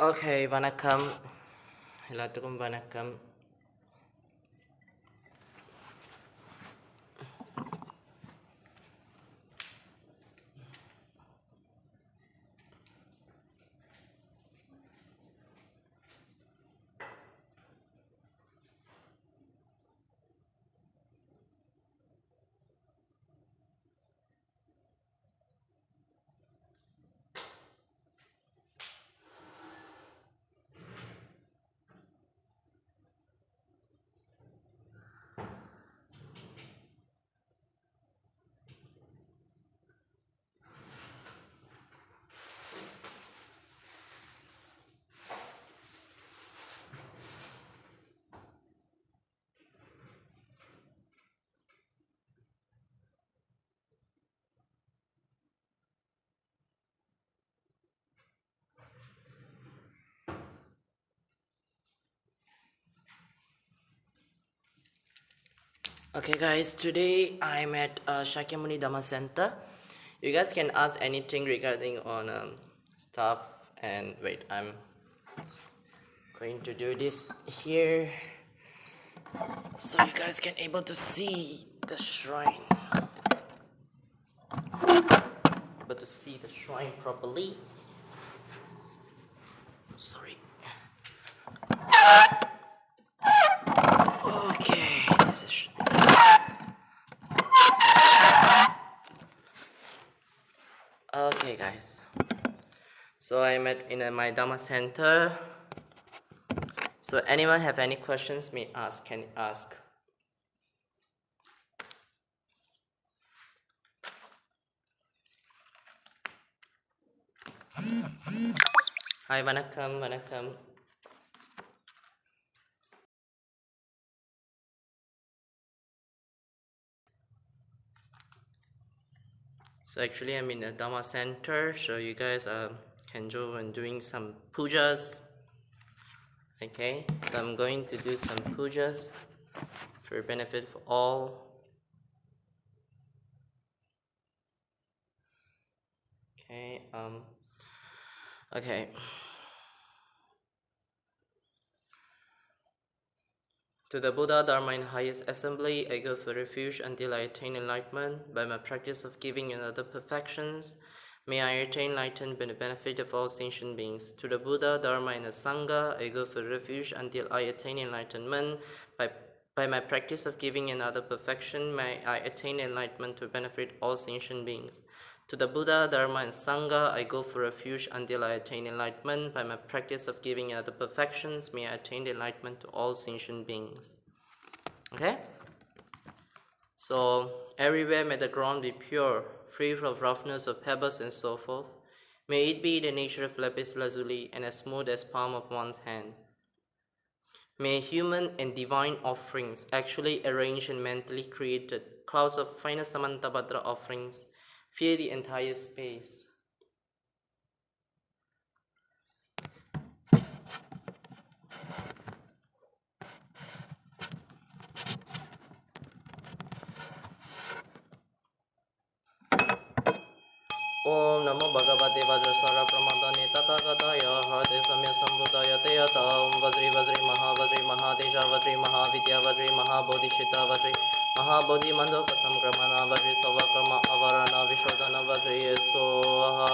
Okay, வணக்கம் எல்லாத்துக்கும் வணக்கம். Okay guys, today I'm at Shakyamuni Dhamma Center. You guys can ask anything regarding on stuff, and wait, I'm going to do this here so you guys can able to see the shrine. Able to see the shrine properly. Sorry. Okay, this is. Okay guys, so I'm in my Dhamma Center. So anyone have any questions may ask, can ask. Hi, vanakkam. So actually I'm in the Dhamma Center, so you guys can go and doing some pujas. Okay, so I'm going to do some pujas for benefit for all. Okay. To the Buddha, Dharma, and highest assembly, I go for refuge until I attain enlightenment. By my practice of giving and other perfections, may I attain enlightenment by the benefit of all sentient beings. To the Buddha, Dharma, and the Sangha, I go for refuge until I attain enlightenment. By my practice of giving and other perfection, may I attain enlightenment to benefit all sentient beings. To the Buddha, Dharma, and Sangha, I go for refuge until I attain enlightenment. By my practice of giving and other perfections, may I attain enlightenment to all sentient beings. Okay? So, everywhere may the ground be pure, free from roughness of pebbles and so forth. May it be the nature of lapis lazuli and as smooth as palm of one's hand. May human and divine offerings, actually arranged and mentally created, clouds of finest Samantabhadra offerings, fill the entire space. Om Namo Bhagavate Vajrasara Pramadane Tathagataaya Harte Samya Sambuddhaya Teyata Om Vajri Mahateja Vajri Mahavidya Vajri Mahabodhishita Vajri Mahabodhi Mandoka Samkramana Vajri Savakrama Avarana Vishodhana Vajri Soha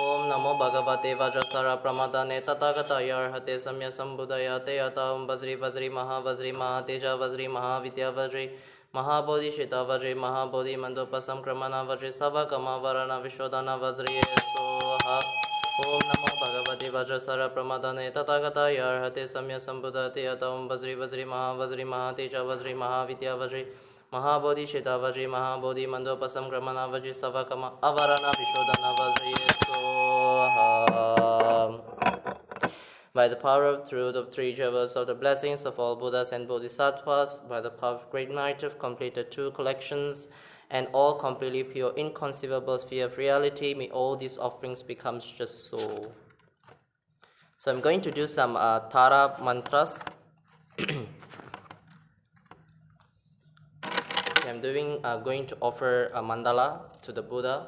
Om Namo Bhagavate Vajrasara Pramadane Tathagataaya Harte Samya Sambuddhaya Teyata Om Vajri Mahateja Vajri Mahavidya Vajri Mahabodhishita Vajri Mahabodhi Mandopa Samkramana Vajri Savakama Varana Vishodhana Vajri Soha Om Namo Bhagavate Vajrasara Pramadane Tathagataaya Arhate Samya Sambuddhate Yata Om Vajri Mahateja Vajri Mahavidya Vajri Mahabodhishita Vajri Mahabodhi Mandopa Samkramana Vajri Savakama Avarana Vishodhana Vajri Soha. By the power of truth of three jewels of the blessings of all Buddhas and Bodhisattvas, by the power of great night of completed two collections, and all completely pure, inconceivable sphere of reality, may all these offerings become just so. So I'm going to do some Tara mantras. I'm going to offer a mandala to the Buddha.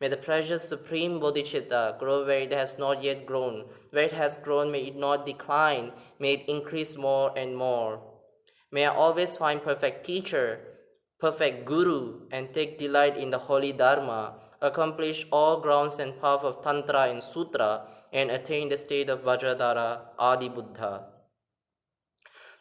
May the precious supreme bodhicitta grow where it has not yet grown. Where it has grown, may it not decline. May it increase more and more. May I always find perfect teacher, perfect guru, and take delight in the holy dharma, accomplish all grounds and path of tantra and sutra, and attain the state of Vajradhara, Adi Buddha.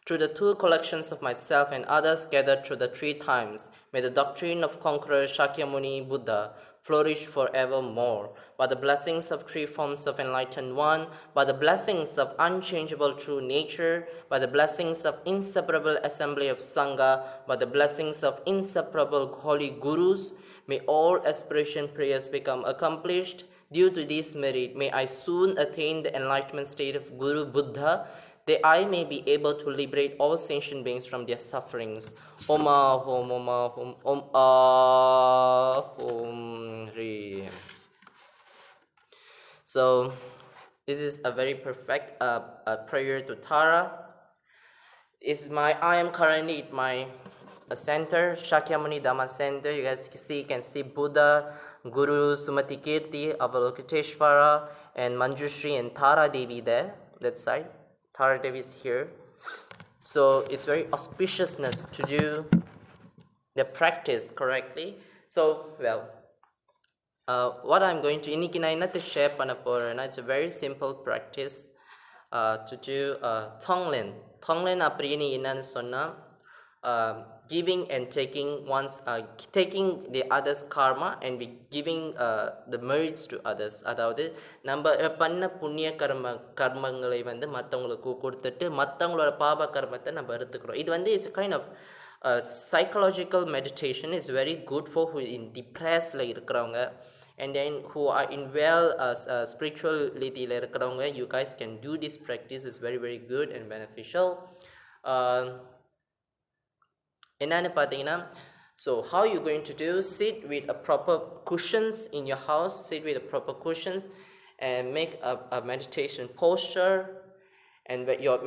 Through the two collections of myself and others gathered through the three times, may the doctrine of conqueror Shakyamuni Buddha flourish forevermore. By the blessings of three forms of enlightened one, by the blessings of unchangeable true nature, by the blessings of inseparable assembly of Sangha, by the blessings of inseparable holy gurus, may all aspiration prayers become accomplished. Due to this merit, may I soon attain the enlightenment state of Guru Buddha, that I may be able to liberate all sentient beings from their sufferings. Om Ahom, Om Ahom, Om Ahom Hri. So, this is a very perfect prayer to Tara. I am currently at my center, Shakyamuni Dhamma Center. You guys can see Buddha, Guru Sumati Kirti, Avalokiteshvara, and Manjushri and Tara Devi there, that side. Tara Devi is here. So it's very auspiciousness to do the practice correctly. So, what I'm going to இன்னைக்கு நான் என்னத்தை share பண்ண போறேன்னா, it's a very simple practice to do Tonglen. Tonglen அப்படின்னு என்னன்னு சொன்னா, giving and taking taking the others karma and be giving the merits to others. அதாவது நம்ம பண்ண புண்ணிய கர்மங்களை வந்து மற்றவங்களுக்கு கொடுத்துட்டு மற்றவங்களோட பாப கர்மத்தை நம்ம எடுத்துக்கிறோம். இது வந்து it's kind of psychological meditation. Is very good for who in depressed la இருக்கிறவங்க, and then who are in well spirituality la இருக்கிறவங்க. You guys can do this practice. Is very very good and beneficial. என்னன்னு பார்த்தீங்கன்னா, so how you going to do? Sit with a proper cushions in your house. Sit with a proper cushions and make a meditation posture, and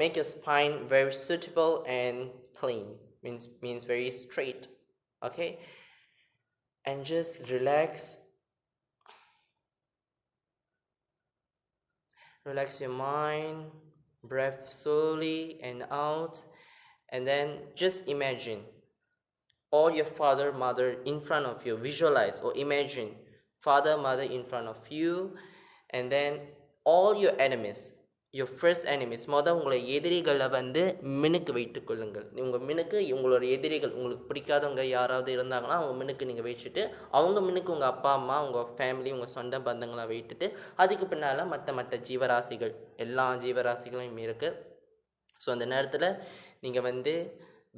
make your spine very suitable and clean. Means very straight. Okay, and just relax your mind, breath slowly and out, and then just imagine all your father, mother in front of you. Visualize or imagine father, mother in front of you, and then all your enemies, your first enemies. மொதல் உங்களை எதிரிகளை வந்து மினுக்கு வைத்துக் கொள்ளுங்கள். உங்கள் மினுக்கு உங்களோட எதிரிகள், உங்களுக்கு பிடிக்காதவங்க யாராவது இருந்தாங்கன்னா அவங்க மினுக்கு நீங்கள் வச்சுட்டு, அவங்க மினுக்கு உங்கள் அப்பா அம்மா, உங்கள் ஃபேமிலி, உங்கள் சொந்த பந்தங்களை வைத்துட்டு, அதுக்கு பின்னால் மற்ற ஜீவராசிகள், எல்லா ஜீவராசிகளும் இருக்குது. ஸோ அந்த நேரத்தில் நீங்கள் வந்து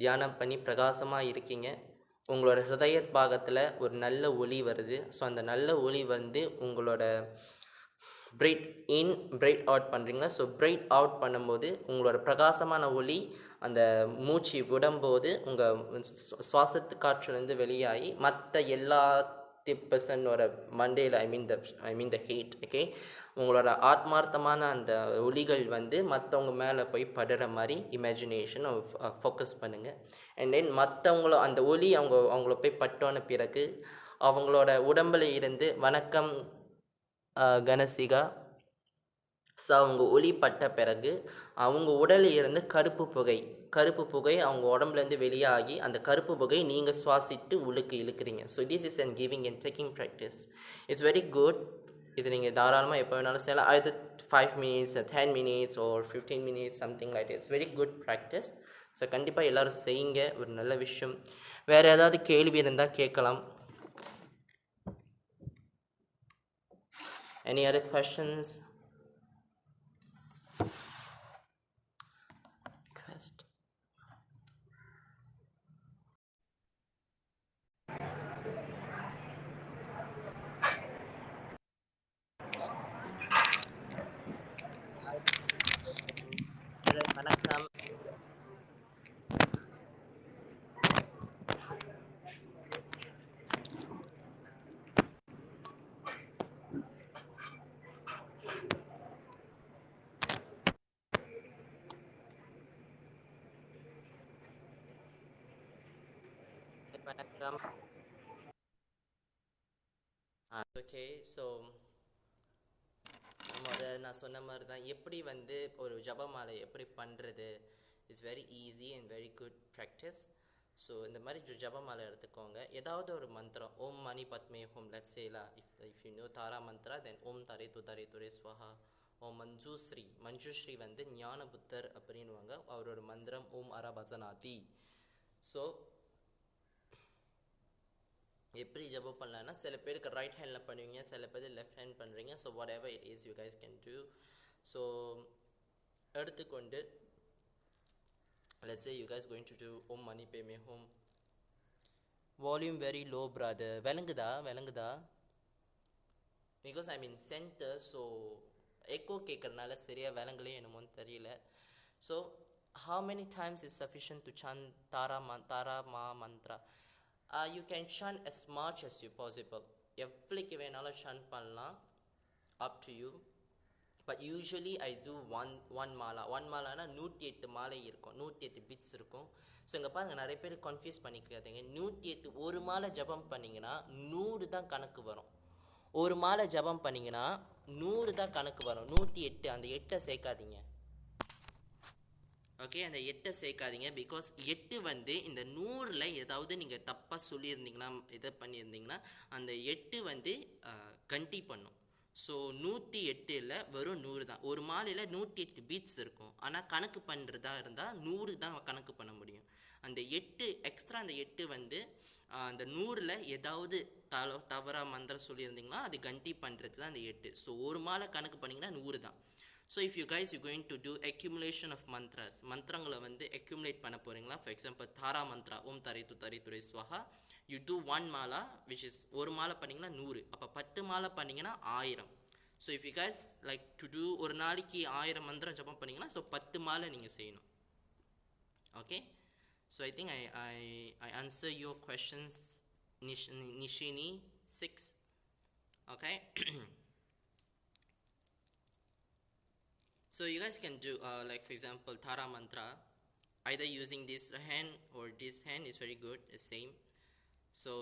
தியானம் பண்ணி பிரகாசமாக இருக்கீங்க. உங்களோட ஹிருதய பாகத்தில் ஒரு நல்ல ஒளி வருது. ஸோ அந்த நல்ல ஒளி வந்து உங்களோட பிரைட் இன் பிரைட் அவுட் பண்ணுறீங்க. ஸோ பிரைட் அவுட் பண்ணும்போது உங்களோட பிரகாசமான ஒளி அந்த மூச்சு விடும்போது உங்கள் சுவாசத்து காற்றுலேருந்து வெளியாகி மற்ற எல்லா பர்சனோட மண்டேல ஐ மீன் த ஹேட். ஓகே, உங்களோட ஆத்மார்த்தமான அந்த ஒளிகள் வந்து மற்றவங்க மேலே போய் படுற மாதிரி இமேஜினேஷன் ஃபோக்கஸ் பண்ணுங்கள். அண்ட் தென் மற்றவங்கள அந்த ஒளி அவங்கள போய் பட்டோன பிறகு அவங்களோட உடம்பில் இருந்து வணக்கம் கணசிகா. ஸோ அவங்க ஒளி பட்ட பிறகு அவங்க உடலில் இருந்து கருப்பு புகை அவங்க உடம்புலேருந்து வெளியாகி அந்த கருப்பு புகை நீங்கள் சுவாசிட்டு உள்ளுக்கு இழுக்கிறீங்க. So this is and giving and taking practice. It's very good. இது நீங்கள் தாராளமாக எப்போ வேணாலும் செய்யலாம். அது 5 minutes 10 minutes or 15 minutes something like that. It's very good practice. So கண்டிப்பாக எல்லோரும் செய்யுங்க. ஒரு நல்ல விஷயம். வேறு ஏதாவது கேள்வி இருந்தால் கேட்கலாம். Any other questions? Request. வணக்கம். வணக்கம். ஓகே ஸோ நான் சொன்ன மாதிரி தான் எப்படி வந்து ஒரு ஜபமாலை எப்படி பண்ணுறது it's very easy and very good practice. So இந்த மாதிரி ஜபமாலை எடுத்துக்கோங்க. ஏதாவது ஒரு மந்திரம், ஓம் மணி பத்மே ஹோம் லெட்ஸ் சேலா, if you know Tara mantra then ஓம் தரே துரே ஸ்வஹா. ஓம் மஞ்சுஸ்ரீ வந்து ஞான புத்தர் அப்படின்வாங்க, அவரோட மந்திரம் ஓம் அரபசனாதி. ஸோ எப்படி ஜபம் பண்ணலான்னா, சில பேருக்கு ரைட் ஹேண்டில் பண்ணுவீங்க, சில பேர் லெஃப்ட் ஹேண்ட் பண்ணுறீங்க. So what ever it is you guys can do. So எடுத்துக்கொண்டு let's say you guys going to do om mani pe me home. Volume very low brother, விளங்குதா because I'm in center, so echo கேட்கறனால சரியா விளங்கலே என்னமோன்னு தெரியல. So how many times is sufficient to chant tara ma mantra? You can chant as much as you possible. எவ்வளோக்கு வேணாலும் chant பண்ணலாம், up to you. But usually I do one mala. One malana 108 மாலை இருக்கும், 108 bits இருக்கும். So இங்கே பாருங்கள், நிறைய பேர் கன்ஃபியூஸ் பண்ணிக்காதீங்க. 108 ஒரு மாலை ஜபம் பண்ணிங்கன்னா 100 தான் கணக்கு வரும். ஒரு மாலை ஜபம் பண்ணிங்கன்னா 100 தான் கணக்கு வரும். 108 அந்த 8 சேர்க்காதீங்க. ஓகே, அந்த 8 சேர்க்காதீங்க. பிகாஸ் 8 வந்து இந்த 100ல் ஏதாவது நீங்கள் தப்பாக சொல்லியிருந்தீங்கன்னா, இதை பண்ணியிருந்தீங்கன்னா அந்த 8 வந்து கண்டி பண்ணும். ஸோ 108 வெறும் 100 தான். ஒரு மாலையில் 108 பீட்ஸ் இருக்கும், ஆனால் கணக்கு பண்ணுறதா இருந்தால் 100 தான் கணக்கு பண்ண முடியும். அந்த 8 எக்ஸ்ட்ரா, அந்த 8 வந்து அந்த 100ல் ஏதாவது தவறாக மந்திரம் சொல்லியிருந்தீங்கன்னா அது கண்டி பண்ணுறது தான் அந்த 8. ஸோ ஒரு மாலை கணக்கு பண்ணிங்கன்னா 100 தான். So if you guys you going to do accumulation of mantras, மந்திரங்களை வந்து அக்யூமுலேட் பண்ண போகிறீங்களா? ஃபார் எக்ஸாம்பிள் தாரா மந்த்ரா ஓம் தரே துரே ஸ்வஹா, you do 1 mala which is ஒரு மாலை பண்ணிங்கன்னா 100. அப்போ 10 மாலை பண்ணிங்கன்னா 1000. So if you guys like to do ஒரு நாளைக்கு 1000 மந்திரம் ஜபம் பண்ணிங்கன்னா ஸோ 10 மாலை நீங்கள் செய்யணும். Okay, so I think I answer your questions Nishini 6. Okay. So you guys can do like for example Tara mantra, either using this hand or this hand is very good, the same. So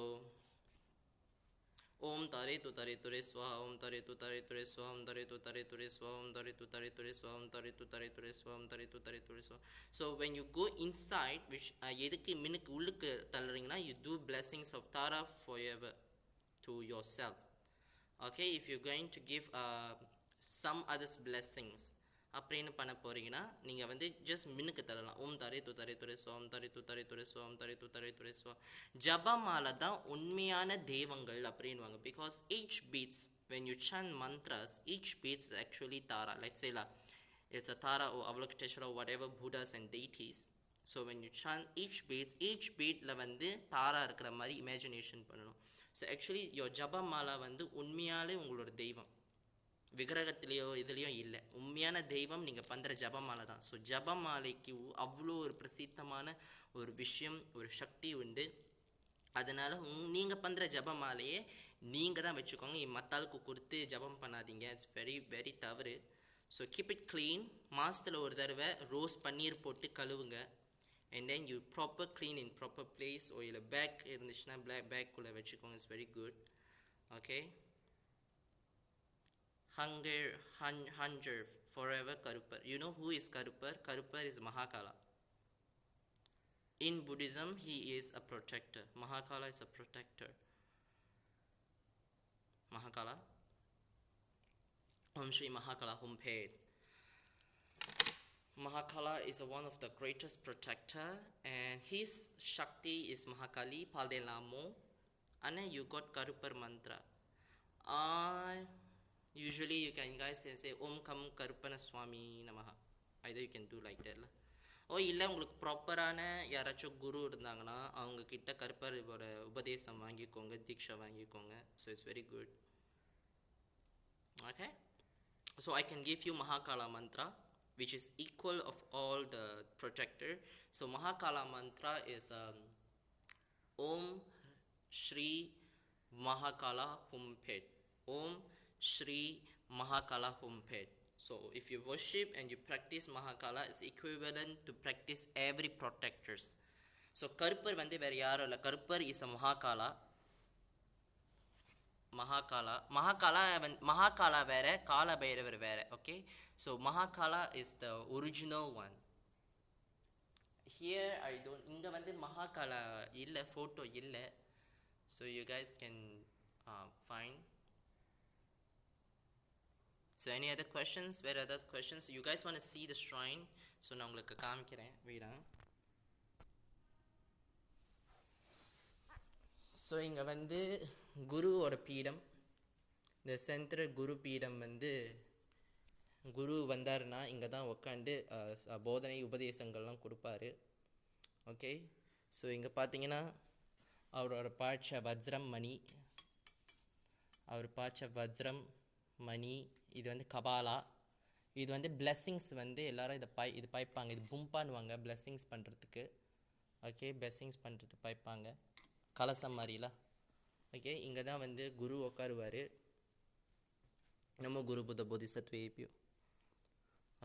Om tare ture swaha, Om tare ture swaha, Om tare ture swaha, Om tare ture swaha, Om tare ture swaha, Om tare ture swaha. So when you go inside, which எதுக்கு மினுக்கு உள்ளுக்கு தள்ளுறீங்கன்னா, you do blessings of Tara forever to yourself. Okay, if you're going to give some others blessings அப்படின்னு பண்ண போறீங்கன்னா, நீங்கள் வந்து just மின்னுக்கு தரலாம். ஓம் தரே துரே ஓம் தரே துரே ஓம் தரே துரே ஸ்வா. ஜபமால தான் உண்மையான தெய்வங்கள் அப்படின்வாங்க. Because each beats, when you chant mantras, each beats actually Tara. Let's say it's a Tara or Avalokiteshvara or whatever Buddhas and deities. So when you chant each beatல வந்து தாரா இருக்கிற மாதிரி இமேஜினேஷன் பண்ணணும். ஸோ ஆக்சுவலி யோர் ஜபமாலா வந்து உண்மையாலே உங்களோட தெய்வம், விக்கிரகத்திலேயோ இதுலேயோ இல்லை. உண்மையான தெய்வம் நீங்கள் பண்ணுற ஜபமாலை தான். ஸோ ஜபமாலைக்கு அவ்வளோ ஒரு பிரசித்தமான ஒரு விஷயம், ஒரு சக்தி உண்டு. அதனால் நீங்கள் பண்ணுற ஜபமாலையே நீங்கள் தான் வச்சுக்கோங்க. மத்தாளுக்கு கொடுத்து ஜபம் பண்ணாதீங்க, இட்ஸ் வெரி வெரி தவறு. So keep it clean. மாதத்தில் ஒரு தடவை ரோஸ் பன்னீர் போட்டு கழுவுங்க. and then you proper clean in proper place, or இல்லை பேக் இருந்துச்சுன்னா பேக்குள்ளே வச்சுக்கோங்க. It's very good. Okay, hunger forever Karupar. You know who is Karupar? Karupar is Mahakala. In Buddhism, he is a protector. Mahakala is a protector. Mahakala. Om Shri Mahakala Humped. Mahakala is one of the greatest protector, and his Shakti is Mahakali Paldelamo. And then you got Karupar mantra. Usually you can guys can say Om Kam Karupana Swami Namaha. Either you can do like that la. ஓ இல்லை உங்களுக்கு ப்ராப்பரான யாராச்சும் குரு இருந்தாங்கன்னா அவங்கக்கிட்ட கருப்பரோட உபதேசம் வாங்கிக்கோங்க, தீட்சை வாங்கிக்கோங்க. So it's very good. Okay, so I can give you Mahakala mantra which is equal of all the protector. So Mahakala mantra is Om Shri Mahakala Humped. Om Shri Mahakala Humped. So if you worship and you practice Mahakala, is equivalent to practice every protectors. So Karupar வந்து வேற யாரும் இல்லை. Karupar is a Mahakala. Mahakala வேற Kala Bhairavar வேற. Okay, so Mahakala is the original one. Here I don't இங்க வந்து Mahakala இல்ல photo இல்ல, so you guys can find. So any other questions? Where other questions? You guys want to see the shrine? So நான் உங்களுக்கு காமிக்கிறேன். Wait. So இங்கே வந்து குருவோட பீடம், இந்த சென்ட்ரல் குரு பீடம் வந்து குரு வந்தாருன்னா இங்கே தான் உட்காந்து போதனை உபதேசங்கள்லாம் கொடுப்பாரு. ஓகே, ஸோ இங்கே பார்த்தீங்கன்னா அவரோட பாய்ச்ச வஜ்ரம் மணி, அவர் பாய்ச்ச வஜ்ரம் மணி, இது வந்து கபாலா, இது வந்து பிளெஸ்ஸிங்ஸ் வந்து எல்லோரும் இது பாய்ப்பாங்க. இது பும்பான்னுவாங்க பிளெஸ்ஸிங்ஸ் பண்ணுறதுக்கு. ஓகே, பிளெஸ்ஸிங்ஸ் பண்ணுறதுக்கு பாய்ப்பாங்க கலசம் மாதிரிலாம். ஓகே, இங்கே தான் வந்து குரு உட்காருவார். நம்ம குரு புத்த போதிசத்வேபியோ.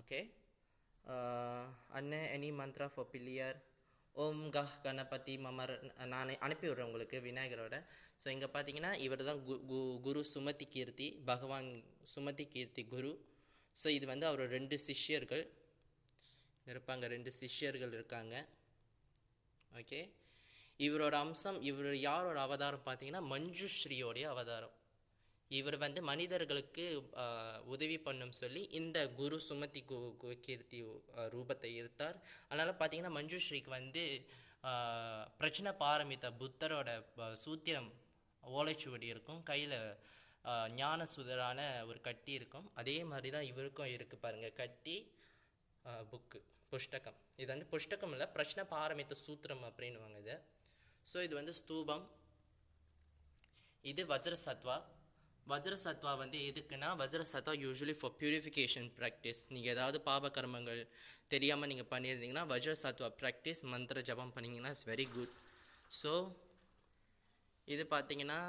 ஓகே, அண்ணே எனி மந்த்ரா ஃபார் பிள்ளையார்? ஓம் கஹ் கணபதி மமர். நான் அனுப்பி விட்றேன் உங்களுக்கு விநாயகரோட. ஸோ இங்கே பார்த்தீங்கன்னா இவர் தான் குரு சுமதி கீர்த்தி, பகவான் சுமதி கீர்த்தி குரு. ஸோ இது வந்து அவரோட 2 சிஷ்யர்கள் இருப்பாங்க, 2 சிஷ்யர்கள் இருக்காங்க. ஓகே, இவரோட அம்சம், இவர் யாரோட அவதாரம் பார்த்தீங்கன்னா மஞ்சுஸ்ரீயோடைய அவதாரம். இவர் வந்து மனிதர்களுக்கு உதவி பண்ணும் சொல்லி இந்த குரு சுமதி கீர்த்தி ரூபத்தை எடுத்தார். அதனால் பார்த்தீங்கன்னா மஞ்சுஸ்ரீக்கு வந்து பிரச்சனை பாரமித்த புத்தரோட சூத்திரம் ஓலைச்சுவடி இருக்கும், கையில் ஞான சுதரான ஒரு கட்டி இருக்கும். அதே மாதிரி தான் இவருக்கும் இருக்குது பாருங்கள், கட்டி புக்கு புஷ்டகம். இது வந்து புஷ்டகம் இல்லை, பிரச்சனை பாரமித்த சூத்திரம் அப்படின்னுவாங்க இதை. ஸோ இது வந்து ஸ்தூபம். இது வஜ்ரசத்வா. வஜ்ரசத்வா வந்து எதுக்குன்னா, வஜ்ரசத்வா யூஸ்வலி ஃபார் பியூரிஃபிகேஷன் ப்ராக்டிஸ். நீங்கள் ஏதாவது பாப கர்மங்கள் தெரியாமல் நீங்கள் பண்ணியிருந்தீங்கன்னா வஜ்ரசத்வா ப்ராக்டிஸ் மந்திர ஜபம் பண்ணிங்கன்னா இட்ஸ் வெரி குட். ஸோ இது பார்த்தீங்கன்னா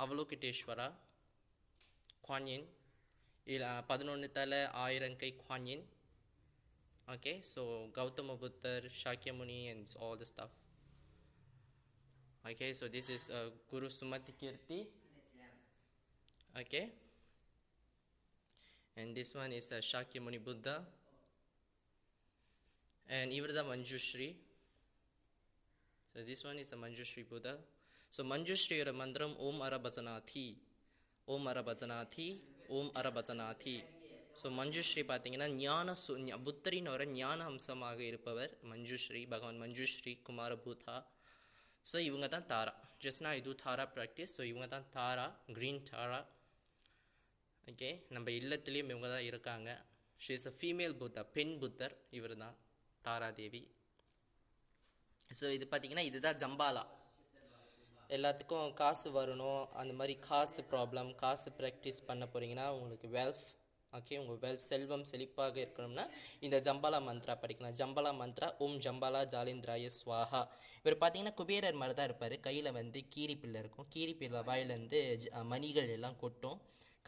அவலோகிட்டேஸ்வரா குவான்யின், இல்லை 11 தலை 1000 கை குவான்யின். ஓகே, ஸோ கௌதம புத்தர், Shakyamuni and all the stuff. Okay, so this is Guru Sumati Kirti. Okay, and this one is Shakyamuni Buddha, and Ivrada Manjushri. So this one is a Manjushri Buddha. So Manjushri oda mantram Om Arabhajanathi, Om Arabhajanathi, Om Arabhajanathi. So Manjushri பார்த்தீங்கன்னா புத்தரினோட ஞான அம்சமாக இருப்பவர் மஞ்சுஸ்ரீ, பகவான் Manjushri குமாரபூதா. So இவங்க தான் தாரா. Just நான் இது தாரா practice. So இவங்க தான் தாரா, க்ரீன் தாரா. ஓகே, நம்ம இல்லத்துலேயும் இவங்க தான் இருக்காங்க. She is a female Buddha, பெண் புத்தர் இவர் தான் தாரா தேவி. ஸோ இது பார்த்திங்கன்னா இதுதான் ஜம்பாலா. எல்லாத்துக்கும் காசு வரணும், அந்த மாதிரி காசு ப்ராப்ளம், காசு ப்ராக்டிஸ் பண்ண போகிறீங்கன்னா உங்களுக்கு வெல்த், ஓகே, உங்கள் செல்வம் செழிப்பாக இருக்கணும்னா இந்த ஜம்பாலா மந்த்ரா படிக்கலாம். ஜம்பாலா மந்த்ரா ஓம் ஜம்பாலா ஜாலிந்திராய ஸ்வாஹா. இவர் பார்த்தீங்கன்னா குபேரர் மாதிரி தான் இருப்பார். கையில் வந்து கீரிப்பிள்ளை இருக்கும், கீரிப்பிள்ளை வாயிலேருந்து மணிகள் எல்லாம் கொட்டும்.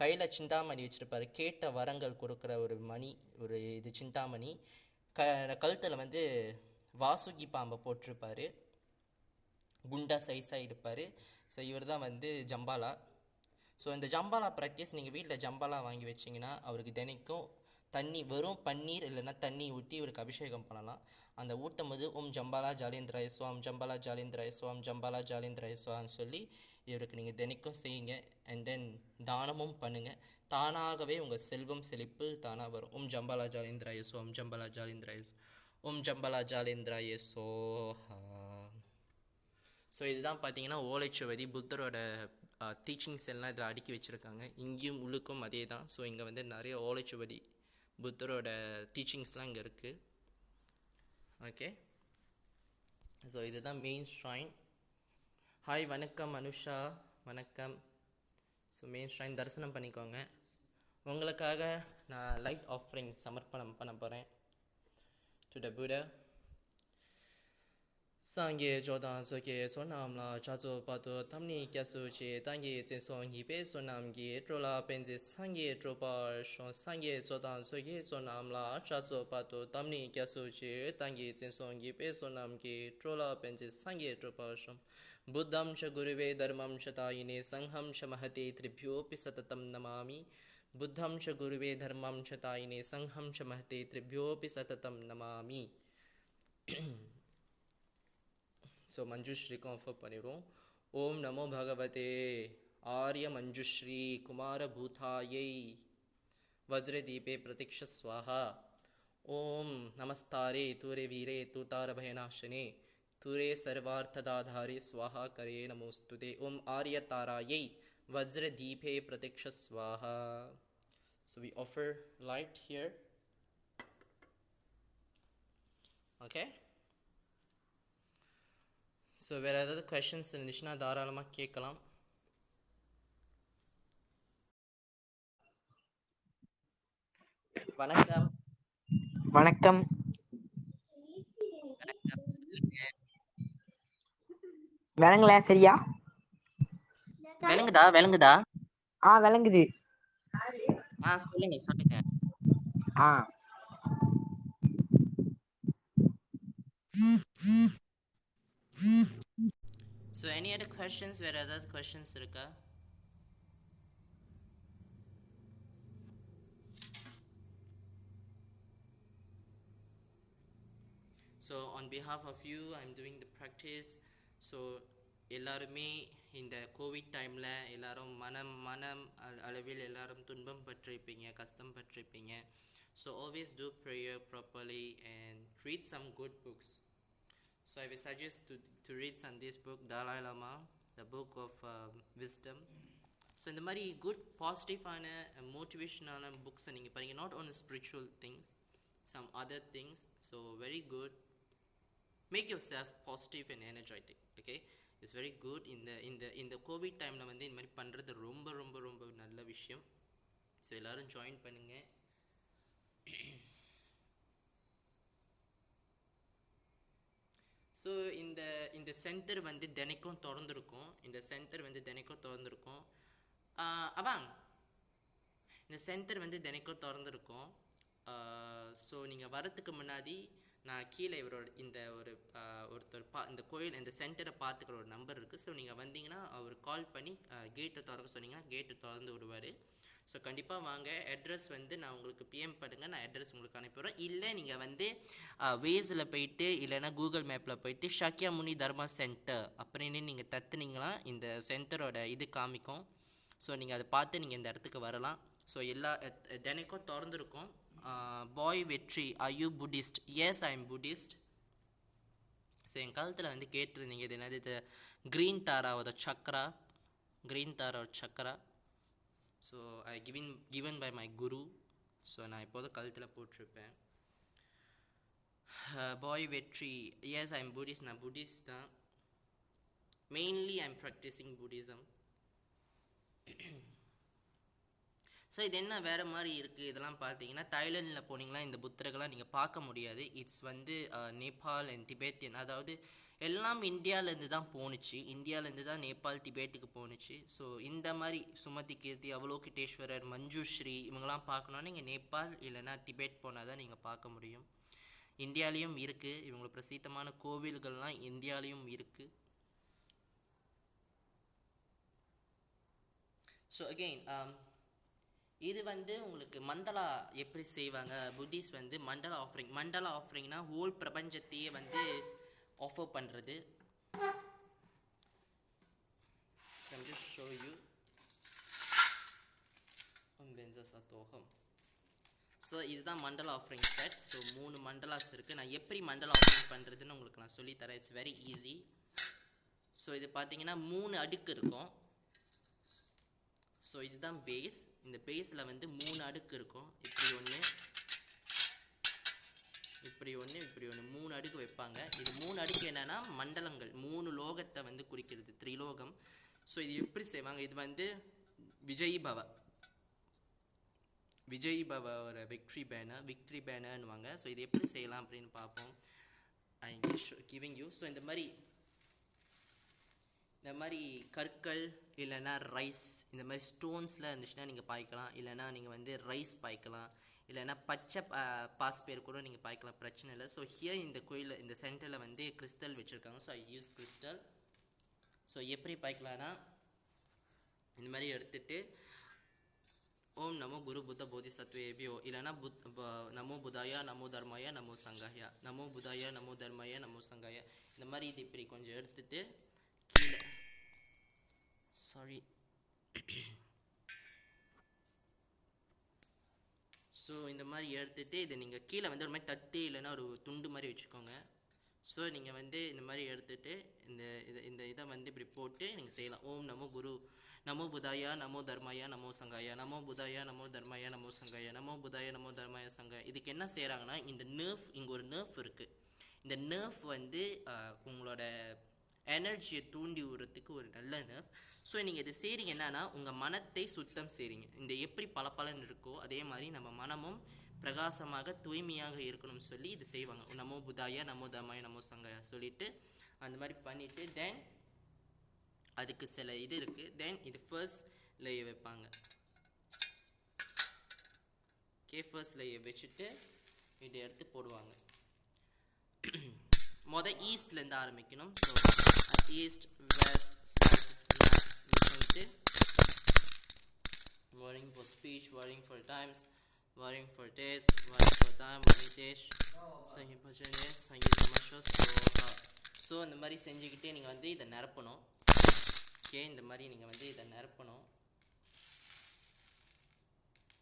கையில் சிந்தாமணி வச்சுருப்பார், கேட்ட வரங்கள் கொடுக்குற ஒரு மணி, ஒரு இது சிந்தாமணி. கழுத்தில் வந்து வாசுகி பாம்பை போட்டிருப்பார், குண்டா சைஸாக இருப்பார். ஸோ இவர் தான் வந்து ஜம்பாலா. ஸோ இந்த ஜம்பாலா ப்ராக்டிஸ் நீங்கள் வீட்டில் ஜம்பாலா வாங்கி வச்சிங்கன்னா அவருக்கு தினைக்கும் தண்ணி, வெறும் பன்னீர் இல்லைன்னா தண்ணி ஊற்றி இவருக்கு அபிஷேகம் பண்ணலாம். அந்த ஊட்டும் போது ஓம் ஜம்பாலா ஜாலிந்திராய சுவாம், ஜம்பாலா ஜாலிந்திராய சுவாம், ஜம்பாலா ஜாலிந்திராய சுவான்னு சொல்லி இவருக்கு நீங்கள் தினைக்கும் செய்யுங்க. அண்ட் தென் தானமும் பண்ணுங்கள். தானாகவே உங்கள் செல்வம் செழிப்பு தானாக வரும். ஓம் ஜம்பாலா ஜாலிந்திராய சுவாம், ஜம்பாலா ஜாலிந்திராய ஓம் ஜம்பாலா ஜாலிந்திராய சோஹா. ஸோ இதுதான் பார்த்தீங்கன்னா ஓலைச்சுவடி. புத்தரோட டீச்சிங்ஸ் எல்லாம் இதில் அடுக்கி வச்சுருக்காங்க. இங்கேயும் உள்ளுக்கும் அதே தான். ஸோ இங்கே வந்து நிறைய ஓலைச்சுவடி புத்தரோட டீச்சிங்ஸ்லாம் இங்கே இருக்குது. ஓகே, ஸோ இதுதான் மெயின் ஷ்ரைன். ஹாய், வணக்கம் அனுஷா, வணக்கம். ஸோ மெயின் ஷ்ரைன் தரிசனம் பண்ணிக்கோங்க. உங்களுக்காக நான் லைட் ஆஃபரிங் சமர்ப்பணம் பண்ண போகிறேன் to the Buddha. Sangye Jordan Soke Sonam La Chazo Pato Tamni Kasuchi Tangi Jinson Hibe Sonam Gi Trola Benzi Sangye Tropa Shon Sangye Jordan Soke Sonam La Chazo Pato Tamni Kasuchi Tangi Jinson Hibe Sonam Gi Trola Benzi Sangye Tropa Shon बुद्धं च गुरुवे धर्मं च तायिने संघं च महते त्रिभ्योऽपि सततं नमामि बुद्धं च गुरुवे धर्मं च तायिने संघं च महते त्रिभ्योऽपि सततं नमामि. ஸோ மஞ்சுஸ்ரீக்கும் ஆஃபர் பண்ணிடுவோம். ஓம் நமோ பகவதே ஆரிய மஞ்சுஸ்ரீ குமாரபூதாயை वज्रदीपे प्रतीक्ष स्वाहा. ओम नमस्तारे तूरे वीरे तूतारभयनाशने तूरे सर्वार्थदाधारे स्वाहा करे नमोस्तुते. ओम आर्यतारायै वज्रदीपे प्रतीक्ष स्वाहा. So we offer light here. Okay. So வேற ஏதாவது questions இருந்துச்சுன்னா தாராளமாக கேட்கலாம். வணக்கம். வணக்கம். விளங்கல சரியா? விளங்குதா? விளங்குது. சொல்லுங்க. So any other questions? வேற ஏதாவது questions இருக்கா? So on behalf of you, I'm doing the practice. So எல்லாருமே இந்த கோவிட் டைமில் எல்லாரும் மனம் அளவில் எல்லாரும் துன்பம் பற்றிருப்பீங்க, கஷ்டம் பற்றிருப்பீங்க. So always do prayer properly and read some good books. So I will suggest to read some this book, Dalai Lama, the book of wisdom. So இந்த மாதிரி good பாசிட்டிவான மோட்டிவேஷனான புக்ஸை நீங்கள் பாருங்கள். Not only spiritual things, some other things. So very good. Make yourself positive and energetic. Okay, it's very good. இந்த Covid டைமில் வந்து இந்த மாதிரி பண்ணுறது ரொம்ப ரொம்ப ரொம்ப நல்ல விஷயம். ஸோ எல்லோரும் ஜாயின் பண்ணுங்கள். ஸோ இந்த சென்டர் வந்து தினைக்கும் திறந்துருக்கும். இந்த சென்டர் வந்து தினைக்கும் திறந்துருக்கும். இந்த சென்டர் வந்து தினைக்கும் திறந்துருக்கும். ஸோ நீங்கள் வரத்துக்கு முன்னாடி நான் கீழே இவரோட இந்த ஒருத்தர் இந்த கோயில் இந்த சென்டரை பார்த்துக்கிற ஒரு நம்பர் இருக்குது. ஸோ நீங்கள் வந்தீங்கன்னா அவர் கால் பண்ணி கேட்டை திறக்க சொன்னீங்கன்னா கேட்டு திறந்து விடுவார். ஸோ கண்டிப்பாக வாங்க. அட்ரஸ் வந்து நான் உங்களுக்கு பிஎம் பண்ணுங்கள், நான் அட்ரஸ் உங்களுக்கு அனுப்பிடுறேன். இல்லை நீங்கள் வந்து வேஸில் போயிட்டு இல்லைன்னா கூகுள் மேப்பில் போயிட்டு ஷாக்கியாமுனி தர்மா சென்டர் அப்படின்னு நீங்கள் தத்துனீங்களா இந்த சென்டரோட இது காமிக்கும். ஸோ நீங்கள் அதை பார்த்து நீங்கள் இந்த இடத்துக்கு வரலாம். ஸோ எல்லா தினைக்கும் திறந்துருக்கும். பாய் வெற்றி, are you Buddhist? Yes, I am Buddhist. So என் காலத்தில் வந்து கேட்டிருந்தீங்க இது என்னது, இது க்ரீன் தாராவோட சக்கரா, க்ரீன் தாராவோட chakra. So I given by my guru. So நான் இப்போது கழுத்தில் போட்டிருப்பேன். பாய் வெற்றி, எஸ் ஐ எம் புத்திஸ்ட். நான் புத்திஸ்ட் தான். Mainly I am practising Buddhism. So இது என்ன வேறு மாதிரி இருக்குது இதெல்லாம் பார்த்தீங்கன்னா, தாய்லாண்டில் போனீங்கன்னா இந்த புத்தர்கள்லாம் நீங்கள் பார்க்க முடியாது. இட்ஸ் வந்து நேபாள் அண்ட் திபேத்தியன், அதாவது எல்லாம் இந்தியாவிலேருந்து தான் போணுச்சு. இந்தியாவிலேருந்து தான் நேபாள் திபேட்டுக்கு போணுச்சு. ஸோ இந்த மாதிரி சுமதி கீர்த்தி, அவலோகிட்டேஸ்வரர், மஞ்சுஸ்ரீ இவங்கெல்லாம் பார்க்கணுன்னா நீங்கள் நேபாள் இல்லைன்னா திபேட் போனால் தான் நீங்கள் பார்க்க முடியும். இந்தியாலேயும் இருக்குது. இவங்களை பிரசித்தமான கோவில்கள்லாம் இந்தியாலேயும் இருக்குது. ஸோ அகெயின் இது வந்து உங்களுக்கு மண்டலா எப்படி செய்வாங்க, புத்திஸ்ட் வந்து மண்டலா ஆஃபரிங்னா ஹோல் பிரபஞ்சத்தையே வந்து ஆஃபர் பண்ணுறது. ஸோ இதுதான் மண்டலா ஆஃபரிங் செட். ஸோ 3 மண்டலாஸ் இருக்குது. நான் எப்படி மண்டலா ஆஃபரிங் பண்ணுறதுன்னு உங்களுக்கு நான் சொல்லித்தரேன். It's very easy. ஸோ இது பார்த்தீங்கன்னா 3 அடுக்கு இருக்கும். ஸோ இதுதான் பேஸ். இந்த பேஸில் வந்து 3 அடுக்கு இருக்கும். இப்படி ஒன்று, இப்படி ஒன்று, இப்படி ஒன்று, 3 அடுக்கு வைப்பாங்க. இது 3 அடுக்கு என்னென்னா மண்டலங்கள், 3 லோகத்தை வந்து குறிக்கிறது, திரிலோகம். ஸோ இது எப்படி செய்வாங்க, இது வந்து விஜய் பவாவோட விக்ட்ரி பேனர்னுவாங்க. ஸோ இது எப்படி செய்யலாம் அப்படின்னு பார்ப்போம். ஐ கிவிங் யூ. ஸோ இந்த மாதிரி கற்கள் இல்லைன்னா ரைஸ், இந்த மாதிரி ஸ்டோன்ஸில் இருந்துச்சுன்னா நீங்கள் பாய்க்கலாம். இல்லைனா நீங்கள் வந்து ரைஸ் பாய்க்கலாம். இல்லைனா பச்சை பாஸ் பேர் கூட நீங்கள் பாய்க்கலாம், பிரச்சனை இல்லை. ஸோ ஹியர் இந்த கோயிலில் இந்த சென்டரில் வந்து கிறிஸ்டல் வச்சுருக்காங்க. So I use crystal. So எப்படி பாய்க்கலான்னா இந்த மாதிரி எடுத்துட்டு ஓம் நமோ குரு புத்த போதிசத்வேபியோ இல்லைன்னா நமோ புதாயா நமோ தர்மாயா நமோ சங்காயா நமோ புதாயா நமோ தர்மாயா நமோ சங்காயா இந்த மாதிரி இது இப்படி கொஞ்சம் எடுத்துட்டு கீழே சாரி ஸோ இந்த மாதிரி எடுத்துட்டு இதை நீங்கள் கீழே வந்து ஒரு மாதிரி தட்டி இல்லைன்னா ஒரு துண்டு மாதிரி வச்சுக்கோங்க. ஸோ நீங்கள் வந்து இந்த மாதிரி எடுத்துட்டு இந்த இதை வந்து இப்படி போட்டு நீங்கள் செய்யலாம். ஓம் நமோ குரு நமோ புதாயா நமோ தர்மாயா நமோ சங்காயா நமோ புதாயா நமோ தர்மாயா நமோ சங்காயா நமோ புதாயா நமோ தர்மாயா சங்காயா. இதுக்கு என்ன செய்கிறாங்கன்னா இந்த நர்வ் இங்கே ஒரு நர்வ் இருக்குது. இந்த நர்வ் வந்து உங்களோட எனர்ஜியை தூண்டி விடுறதுக்கு ஒரு நல்ல நர்வ். ஸோ நீங்கள் இதை செய்கிறீங்க என்னன்னா உங்கள் மனத்தை சுத்தம் செய்கிறீங்க. இந்த எப்படி பலப்பலன் இருக்கோ அதே மாதிரி நம்ம மனமும் பிரகாசமாக தூய்மையாக இருக்கணும்னு சொல்லி இது செய்வாங்க. நமோ புதாயா நமோ தர்மாயா நமோ சங்காயா சொல்லிட்டு அந்த மாதிரி பண்ணிவிட்டு தென் அதுக்கு சில இது இருக்குது. தென் இது ஃபர்ஸ்ட் லேயர் வைப்பாங்க. ஃபர்ஸ்ட் லேயர் வச்சுட்டு இதை எடுத்து போடுவாங்க. ஈஸ்ட்லேருந்து ஆரம்பிக்கணும். So east west south north worrying for speech, worrying for times, worrying for days, worrying for time, worrying days, சங்கி பஜனே சங்கி தமாஷா சோஹா. ஸோ இந்த மாதிரி செஞ்சுக்கிட்டே நீங்கள் வந்து இதை நிரப்பணும். ஓகே, இந்த மாதிரி நீங்கள் வந்து இதை நிரப்பணும்.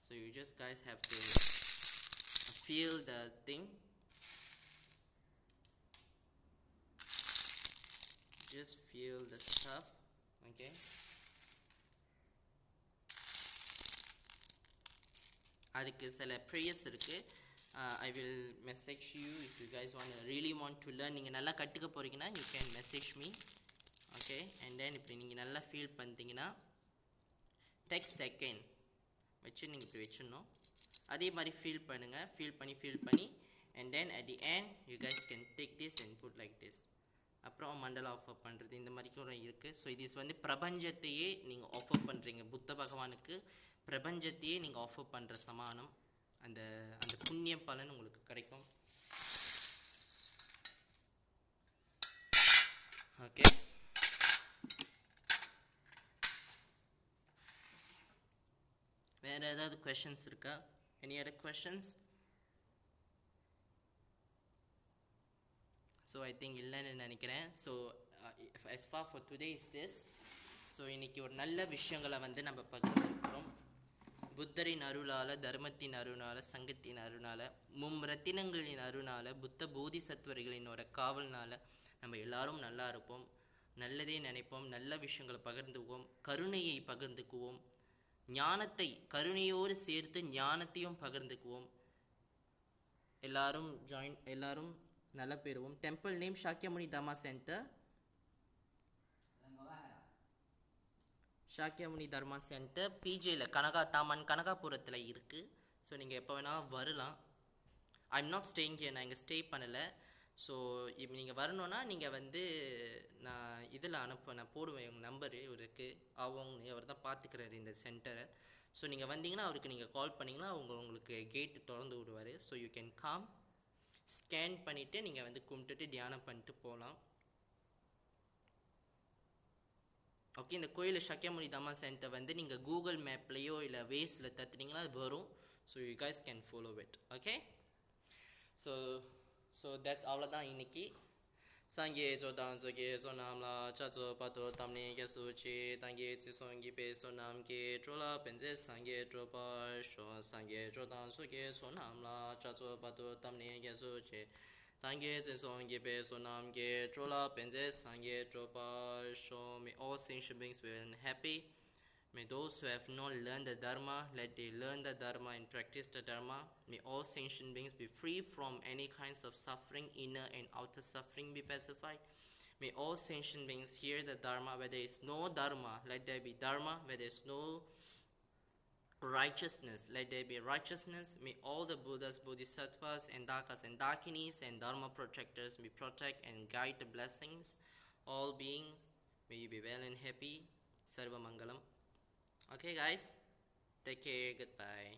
So you just guys have to feel the thing. Just feel the stuff. Okay. அதுக்கு சில ப்ரேயர்ஸ் இருக்குது. I will message you if you guys really want to learn. நீங்கள் நல்லா கற்றுக்க போகிறீங்கன்னா you can message me. Okay, and then இப்படி நீங்கள் நல்லா ஃபீல் பண்ணிட்டீங்கன்னா டெக் செகண்ட் வச்சு நீங்கள் இப்படி வச்சிடணும். அதே மாதிரி ஃபீல் பண்ணுங்கள். ஃபீல் பண்ணி and then at the end you guys can take this and put like this. அப்புறம் மண்டல ஆஃபர் பண்ணுறது இந்த மாதிரி கூட இருக்குது. ஸோ இது வந்து பிரபஞ்சத்தையே நீங்கள் ஆஃபர் பண்ணுறீங்க. புத்த பகவானுக்கு பிரபஞ்சத்தையே நீங்கள் ஆஃபர் பண்ணுற சமானம். அந்த அந்த புண்ணிய பலன் உங்களுக்கு கிடைக்கும். ஓகே, வேறு ஏதாவது கொஷின்ஸ் இருக்கா? Any other questions? So I think இல்லைன்னு நினைக்கிறேன். So as far for today is this. So இன்றைக்கி ஒரு நல்ல விஷயங்களை வந்து நம்ம பகிர்ந்துருக்கிறோம். புத்தரின் அருளால், தர்மத்தின் அருளால், சங்கத்தின் அருளால், ரத்தினங்களின் அருளால், புத்த போதிசத்வர்களினோட காவல்னால் நம்ம எல்லாரும் நல்லா இருப்போம். நல்லதே நினைப்போம். நல்ல விஷயங்களை பகிர்ந்துக்குவோம். கருணையை பகிர்ந்துக்குவோம். ஞானத்தை கருணையோடு சேர்த்து ஞானத்தையும் பகிர்ந்துக்குவோம். எல்லாரும் நல்லா பெறுவோம். டெம்பிள் நேம் சாக்கியமுனி தர்மா சென்டர். சாக்கியமுனி தர்மா சென்டர் பிஜேல கனகாபுரத்தில் இருக்குது. ஸோ நீங்கள் எப்போ வேணாலும் வரலாம். ஐம் நாட் ஸ்டேயிங் ஹியர், நான் இங்கே ஸ்டே பண்ணலை. ஸோ இப்போ நீங்கள் வரணுன்னா நீங்கள் வந்து நான் இதில் நான் போடுவேன். உங்கள் நம்பரு இருக்குது. அவர் தான் பார்த்துக்கிறாரு இந்த சென்டரை. ஸோ நீங்கள் வந்தீங்கன்னா அவருக்கு நீங்கள் கால் பண்ணிங்கன்னா உங்களுக்கு கேட்டு திறந்து விடுவார். So you can come, scan பண்ணிவிட்டு நீங்கள் வந்து கும்பிட்டுட்டு தியானம் பண்ணிட்டு போகலாம். ஓகே, இந்த கோயில் சாக்கியமுனி தர்மா சென்டர் வந்து நீங்கள் கூகுள் மேப்லேயோ இல்லை வேஸில் தத்துனீங்கன்னா அது வரும். So you guys can follow it. Okay, so that's அவ்வளோதான் இன்னைக்கு. Sangye Jodan Zoge Sonamla Chazo Pato Tamni Yasuchi Tangi Tsongi Pe Sonam Ki Trola Penze Sangye Tropa Sho Sangye Jodan Zoge Sonamla Chazo Pato Tamni Yasuchi Tangi Tsongi Pe Sonam Ki Trola Penze Sangye Tropa Sho. May all sentient beings be happy. May those who have not learned the Dharma, let they learn the Dharma and practice the Dharma. May all sentient beings be free from any kinds of suffering, inner and outer suffering be pacified. May all sentient beings hear the Dharma. Where there is no Dharma, let there be Dharma. Where there is no righteousness, let there be righteousness. May all the Buddhas, Bodhisattvas, and Dakas and Dakinis and Dharma protectors be protect and guide the blessings. All beings, may you be well and happy. Sarva Mangalam. Okay guys, take care, goodbye.